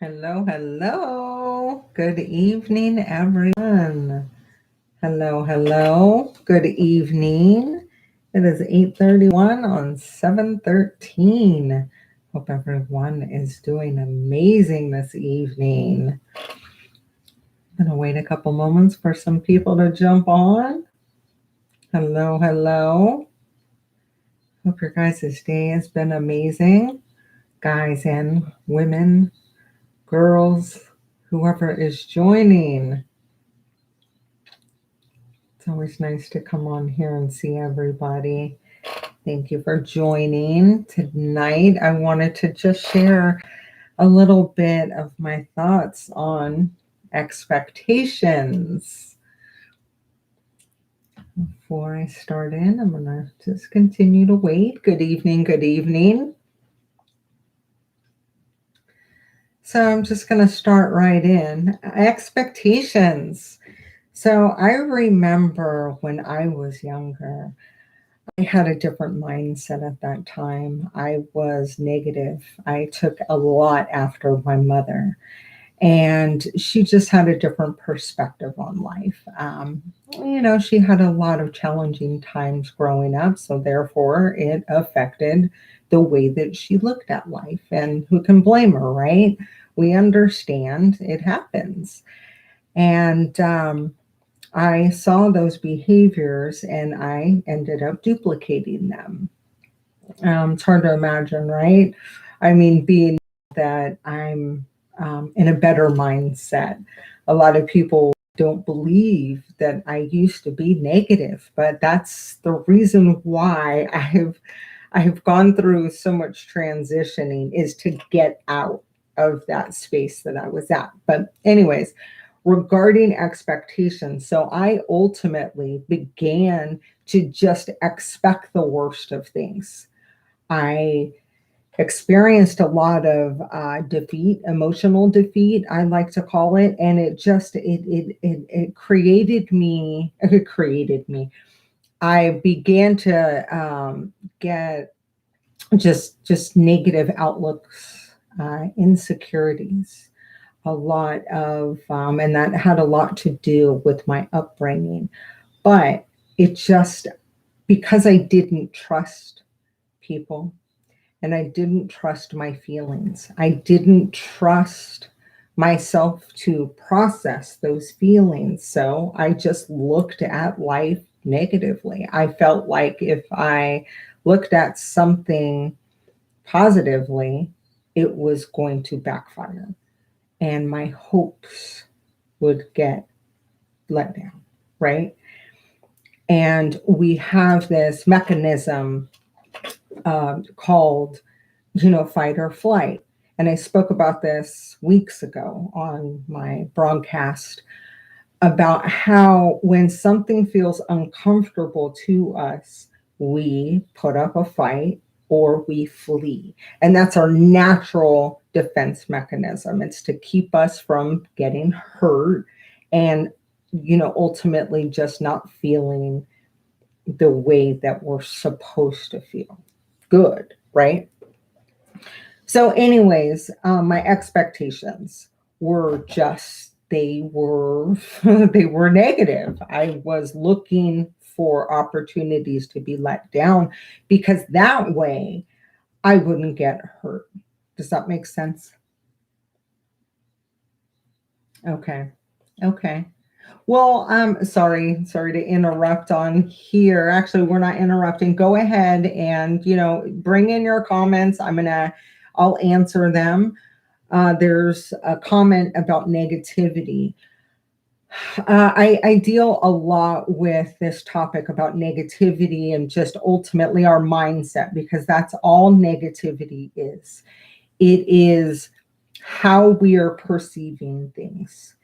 Hello, hello. Good evening, everyone. Hello, hello. Good evening. It is 8:31 on 7:13. Hope everyone is doing amazing this evening. I'm going to wait a couple moments for some people to jump on. Hello, hello. Hope your guys' day has been amazing. Guys and women, girls, whoever is joining. It's always nice to come on here and see everybody. Thank you for joining tonight. I wanted to just share a little bit of my thoughts on expectations. Before I start in, I'm going to just continue to wait. Good evening, good evening. So I'm just going to start right in. Expectations. So I remember when I was younger, I had a different mindset at that time. I was negative. I took a lot after my mother, and she just had a different perspective on life. She had a lot of challenging times growing up, so therefore it affected the way that she looked at life. And who can blame her, right? We understand it happens. And I saw those behaviors and I ended up duplicating them. It's hard to imagine, right? I mean, being that I'm in a better mindset. A lot of people don't believe that I used to be negative, but that's the reason why I have gone through so much transitioning is to get out of that space that I was at. But anyways, regarding expectations, so I ultimately began to just expect the worst of things. I experienced a lot of defeat, emotional defeat, I like to call it, and it created me. It created me. I began to get just negative outlooks, insecurities, a lot of, and that had a lot to do with my upbringing. But it just because I didn't trust people and I didn't trust my feelings. I didn't trust myself to process those feelings. So I just looked at life negatively. I felt like if I looked at something positively, it was going to backfire and my hopes would get let down, right? And we have this mechanism called fight or flight. And I spoke about this weeks ago on my broadcast about how when something feels uncomfortable to us, we put up a fight or we flee. And that's our natural defense mechanism. It's to keep us from getting hurt and, ultimately just not feeling the way that we're supposed to feel. Good, right? So, anyways, my expectations were just they were they were negative. I was looking for opportunities to be let down because that way I wouldn't get hurt. Does that make sense? Okay. Okay. Well, sorry to interrupt on here. Actually, we're not interrupting. Go ahead and, bring in your comments. I'll answer them. There's a comment about negativity. I deal a lot with this topic about negativity and just ultimately our mindset because that's all negativity is. It is how we are perceiving things.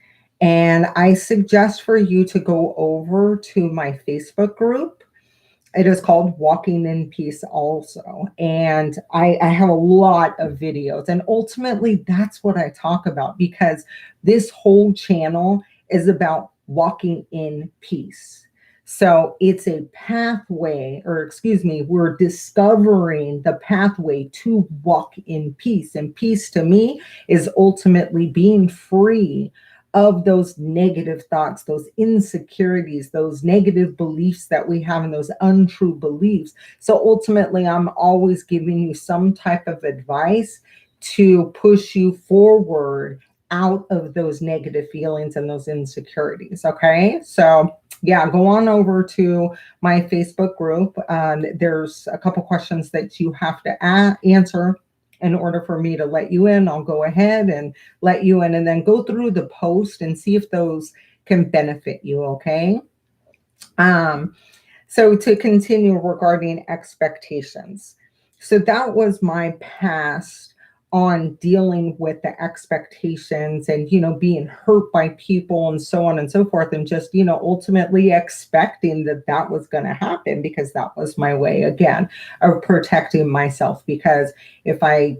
And I suggest for you to go over to my Facebook group. It is called Walking in Peace also. And I have a lot of videos. And ultimately, that's what I talk about because this whole channel is about walking in peace. So it's a pathway, or excuse me, we're discovering the pathway to walk in peace. And peace to me is ultimately being free of those negative thoughts, those insecurities, those negative beliefs that we have, and those untrue beliefs. So ultimately, I'm always giving you some type of advice to push you forward out of those negative feelings and those insecurities. Okay. So, yeah, go on over to my Facebook group. There's a couple questions that you have to answer in order for me to let you in. I'll go ahead and let you in, and then go through the post and see if those can benefit you. Okay. Um, so to continue regarding expectations. So that was my past on dealing with the expectations and, being hurt by people and so on and so forth. And just, ultimately expecting that that was going to happen, because that was my way, again, of protecting myself. Because if I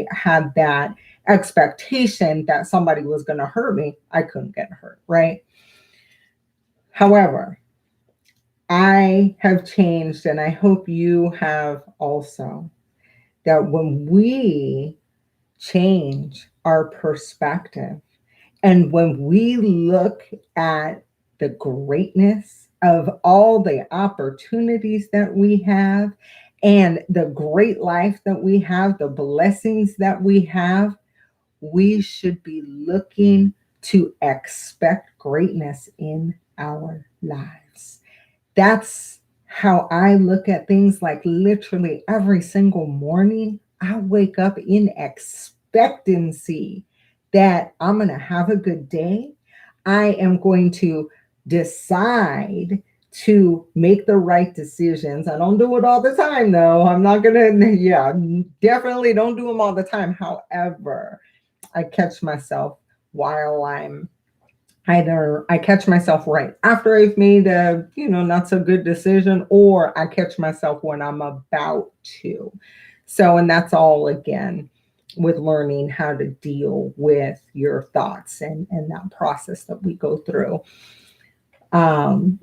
had that expectation that somebody was going to hurt me, I couldn't get hurt. Right. However, I have changed, and I hope you have also, that when we change our perspective and when we look at the greatness of all the opportunities that we have and the great life that we have, the blessings that we have, we should be looking to expect greatness in our lives. That's how I look at things. Like literally every single morning, I wake up in expectancy that I'm going to have a good day. I am going to decide to make the right decisions. I don't do it all the time, though. I'm not going to, yeah, definitely don't do them all the time. However, I catch myself while I'm either I catch myself right after I've made a, not so good decision, or I catch myself when I'm about to. So, and that's all again with learning how to deal with your thoughts and that process that we go through. Um,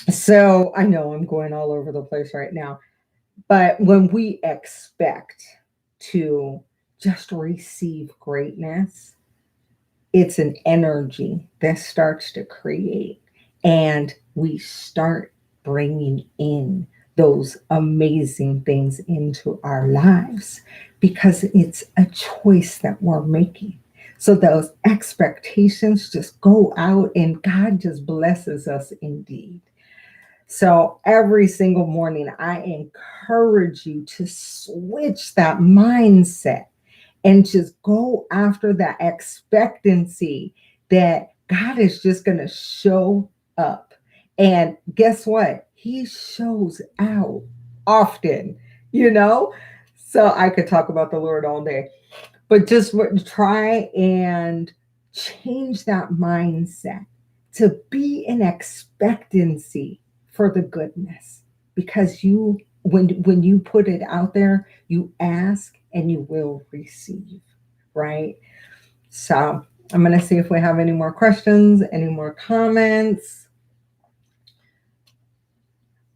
so I know I'm going all over the place right now, but when we expect to just receive greatness, it's an energy that starts to create, and we start bringing in those amazing things into our lives, because it's a choice that we're making. So those expectations just go out, and God just blesses us indeed. So every single morning, I encourage you to switch that mindset and just go after that expectancy that God is just going to show up. And guess what? He shows out often, you know? So I could talk about the Lord all day, but just try and change that mindset to be in expectancy for the goodness, because when you put it out there, you ask and you will receive, right? So I'm going to see if we have any more questions, any more comments.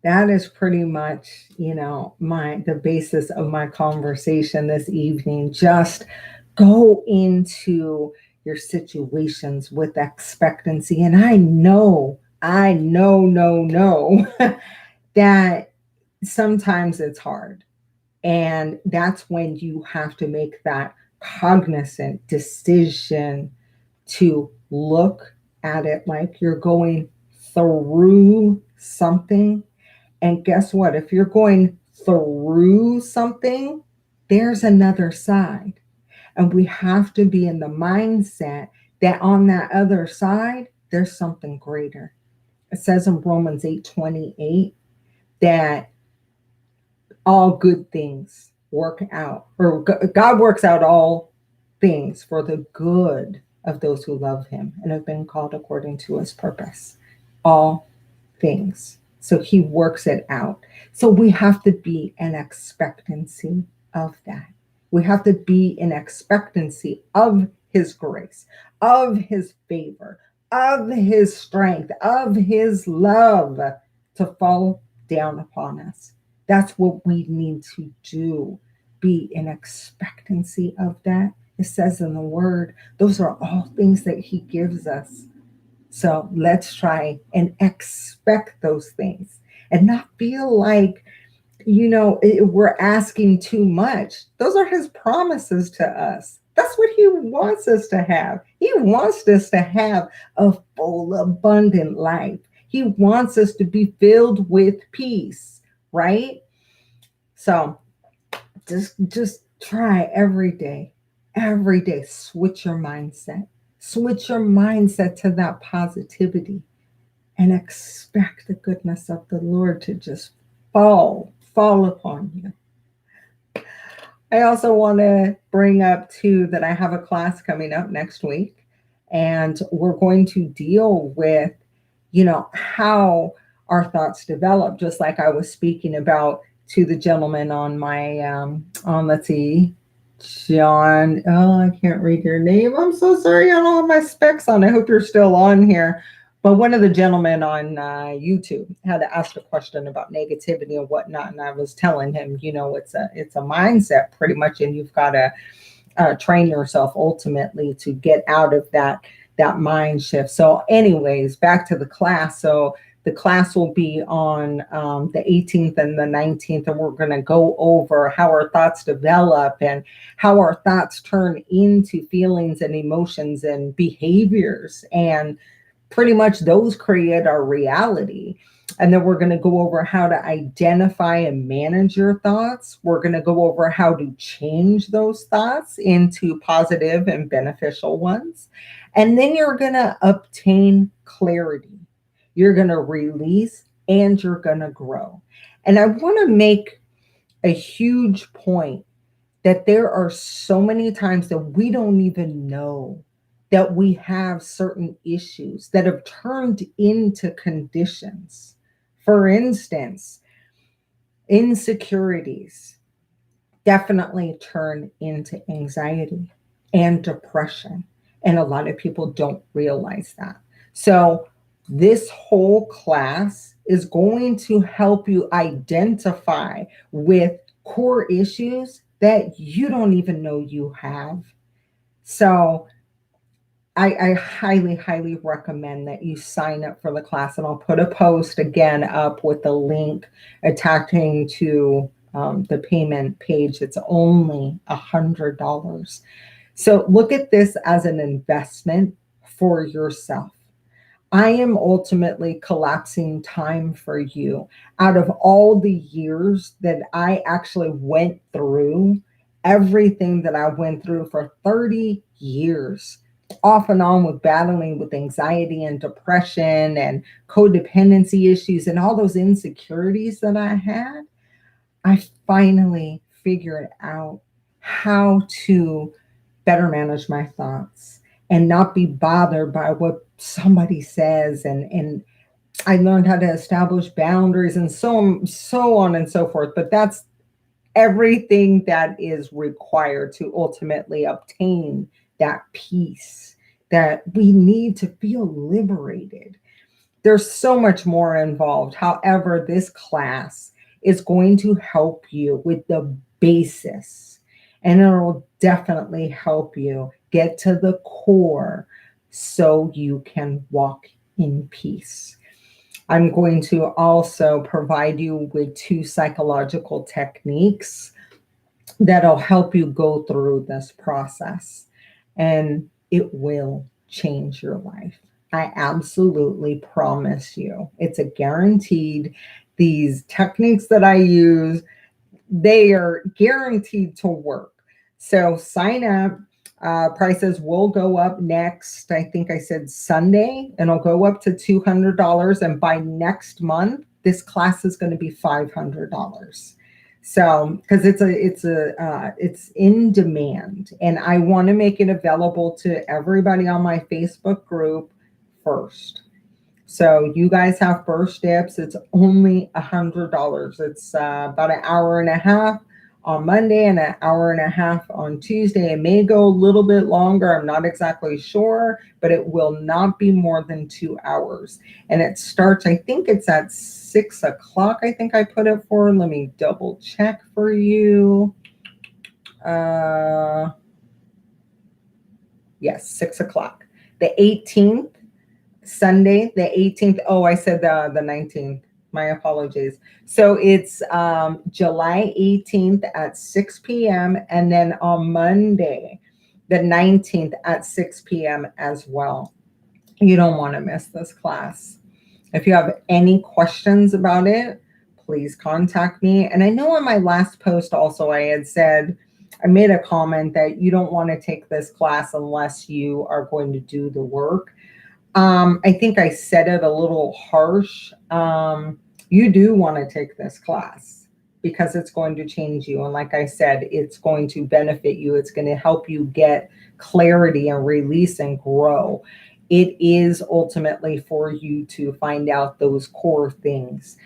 That is pretty much, the basis of my conversation this evening. Just go into your situations with expectancy. And I know, that sometimes it's hard. And that's when you have to make that cognizant decision to look at it like you're going through something. And guess what? If you're going through something, there's another side. And we have to be in the mindset that on that other side, there's something greater. It says in Romans 8:28 that all good things work out, or God works out all things for the good of those who love him and have been called according to his purpose. All things. So he works it out. So we have to be in expectancy of that. We have to be in expectancy of his grace, of his favor, of his strength, of his love to fall down upon us. That's what we need to do. Be in expectancy of that. It says in the word, those are all things that he gives us. So let's try and expect those things and not feel like, we're asking too much. Those are his promises to us. That's what he wants us to have. He wants us to have a full, abundant life. He wants us to be filled with peace, right? So just try every day, switch your mindset. Switch your mindset to that positivity and expect the goodness of the Lord to just fall upon you. I also want to bring up too that I have a class coming up next week, and we're going to deal with, how our thoughts develop, just like I was speaking about to the gentleman on my on let's see, John. Oh, I can't read your name. I'm so sorry. I don't have my specs on. I hope you're still on here. But one of the gentlemen on YouTube had asked a question about negativity and whatnot, and I was telling him, it's a mindset pretty much, and you've got to train yourself ultimately to get out of that mind shift. So, anyways, back to the class. So the class will be on the 18th and the 19th, and we're going to go over how our thoughts develop and how our thoughts turn into feelings and emotions and behaviors, and pretty much those create our reality. And then we're going to go over how to identify and manage your thoughts. We're going to go over how to change those thoughts into positive and beneficial ones. And then you're going to obtain clarity. You're going to release and you're going to grow. And I want to make a huge point that there are so many times that we don't even know that we have certain issues that have turned into conditions. For instance, insecurities definitely turn into anxiety and depression. And a lot of people don't realize that. So, this whole class is going to help you identify with core issues that you don't even know you have. So, I highly, highly recommend that you sign up for the class, and I'll put a post again up with the link attaching to the payment page. It's only $100. So look at this as an investment for yourself. I am ultimately collapsing time for you. Out of all the years that I actually went through, everything that I went through for 30 years, off and on with battling with anxiety and depression and codependency issues and all those insecurities that I had, I finally figured out how to better manage my thoughts and not be bothered by what somebody says, and I learned how to establish boundaries and so on and so forth. But that's everything that is required to ultimately obtain that peace that we need to feel liberated. There's so much more involved. However, this class is going to help you with the basis, and it will definitely help you get to the core so you can walk in peace. I'm going to also provide you with 2 psychological techniques that'll help you go through this process, and it will change your life. I absolutely promise you. It's a guaranteed. These techniques that I use, they are guaranteed to work. So sign up. Prices will go up next. I think I said Sunday, and it'll go up to $200. And by next month, this class is going to be $500. So, because it's in demand, and I want to make it available to everybody on my Facebook group first. So you guys have first dibs. It's only $100. It's about an hour and a half on Monday and an hour and a half on Tuesday. It may go a little bit longer. I'm not exactly sure, but it will not be more than 2 hours. And it starts, I think it's at 6 o'clock. I think I put it for. Let me double check for you. Yes, 6 o'clock. The 18th, Sunday, the 18th. Oh, I said the 19th. My apologies. So it's July 18th at 6 p.m. and then on Monday, the 19th at 6 p.m. as well. You don't want to miss this class. If you have any questions about it, please contact me. And I know in my last post also I had said, I made a comment that you don't want to take this class unless you are going to do the work. I think I said it a little harsh. You do want to take this class because it's going to change you. And like I said, it's going to benefit you. It's going to help you get clarity and release and grow. It is ultimately for you to find out those core things.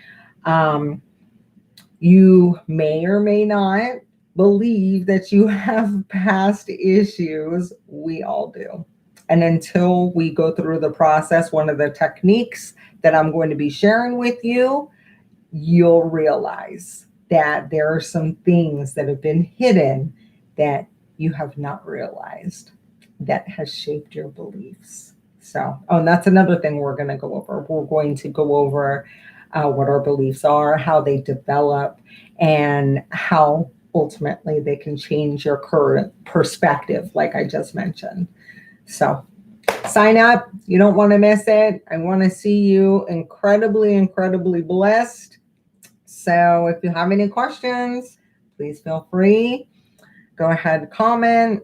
You may or may not believe that you have past issues. We all do. And until we go through the process, one of the techniques that I'm going to be sharing with you, you'll realize that there are some things that have been hidden that you have not realized that has shaped your beliefs. So, and that's another thing we're going to go over. We're going to go over what our beliefs are, how they develop, and how ultimately they can change your current perspective, like I just mentioned. So sign up. You don't want to miss it. I want to see you incredibly, incredibly blessed. So if you have any questions, please feel free. Go ahead, comment.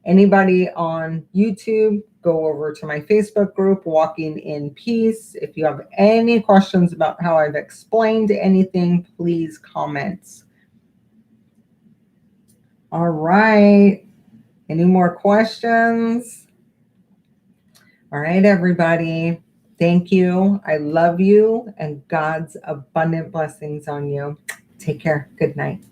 Anybody on YouTube, go over to my Facebook group, Walking in Peace. If you have any questions about how I've explained anything, please comment. All right. Any more questions? All right, everybody. Thank you. I love you and God's abundant blessings on you. Take care. Good night.